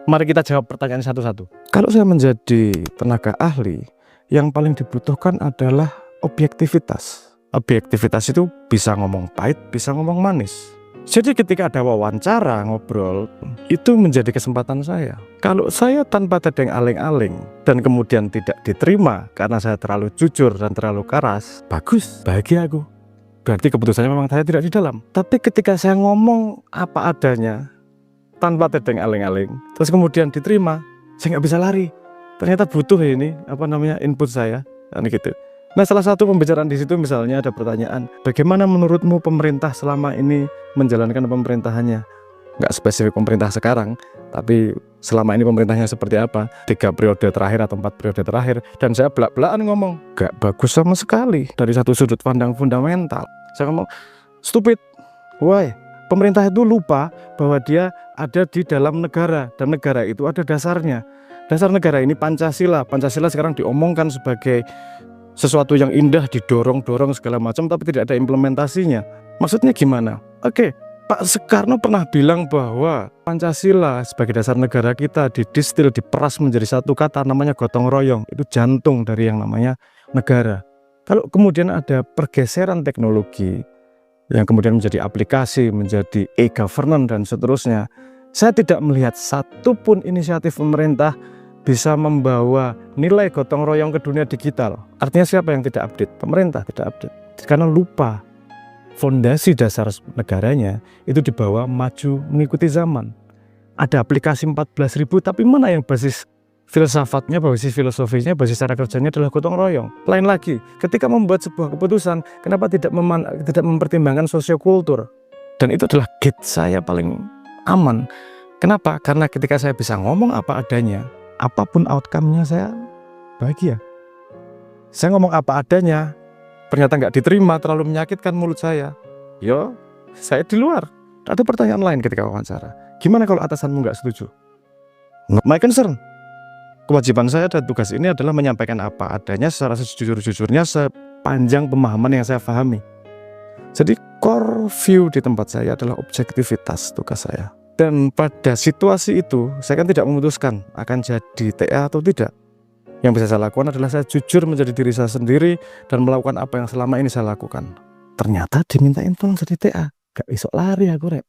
Mari kita jawab pertanyaan satu-satu. Kalau saya menjadi tenaga ahli, yang paling dibutuhkan adalah objektivitas. Objektivitas itu bisa ngomong pahit, bisa ngomong manis. Jadi ketika ada wawancara, ngobrol, itu menjadi kesempatan saya. Kalau saya tanpa tedeng aling-aling dan kemudian tidak diterima karena saya terlalu jujur dan terlalu keras, bagus, bahagia aku. Berarti keputusannya memang saya tidak di dalam. Tapi ketika saya ngomong apa adanya, tanpa tedeng aling-aling, terus kemudian diterima, saya nggak bisa lari. Ternyata butuh ini, input saya, gitu. Nah, salah satu pembicaraan di situ misalnya ada pertanyaan, bagaimana menurutmu pemerintah selama ini menjalankan pemerintahannya? Nggak spesifik pemerintah sekarang, tapi selama ini pemerintahnya seperti apa? 3 periode terakhir atau 4 periode terakhir. Dan saya belak-belakan ngomong, nggak bagus sama sekali dari satu sudut pandang fundamental. Saya ngomong, stupid, why? Pemerintah itu lupa bahwa dia ada di dalam negara, dan negara itu ada dasarnya. Dasar negara ini Pancasila. Pancasila sekarang diomongkan sebagai sesuatu yang indah, didorong-dorong segala macam, tapi tidak ada implementasinya. Maksudnya gimana? Oke, Pak Soekarno pernah bilang bahwa Pancasila sebagai dasar negara kita didistil, diperas menjadi satu kata namanya gotong royong. Itu jantung dari yang namanya negara. Kalau kemudian ada pergeseran teknologi yang kemudian menjadi aplikasi, menjadi e-governance dan seterusnya, saya tidak melihat satupun inisiatif pemerintah bisa membawa nilai gotong royong ke dunia digital. Artinya siapa yang tidak update? Pemerintah tidak update. Karena lupa fondasi dasar negaranya itu dibawa maju mengikuti zaman. Ada aplikasi 14.000, tapi mana yang basis filsafatnya, basis filosofinya, basis cara kerjanya adalah gotong royong. Lain lagi, ketika membuat sebuah keputusan, kenapa tidak mempertimbangkan sosiokultur? Dan itu adalah gate saya paling aman. Kenapa? Karena ketika saya bisa ngomong apa adanya, apapun outcome-nya saya bahagia. Saya ngomong apa adanya, ternyata nggak diterima, terlalu menyakitkan mulut saya. Yo, saya di luar. Ada pertanyaan lain ketika wawancara. Gimana kalau atasanmu nggak setuju? Not my concern. Kewajiban saya dan tugas ini adalah menyampaikan apa adanya secara sejujur-jujurnya sepanjang pemahaman yang saya pahami. Jadi core view di tempat saya adalah objektivitas tugas saya. Dan pada situasi itu saya kan tidak memutuskan akan jadi TA atau tidak. Yang bisa saya lakukan adalah saya jujur menjadi diri saya sendiri dan melakukan apa yang selama ini saya lakukan. Ternyata dimintain tolong jadi TA, gak besok lari aku, Rep.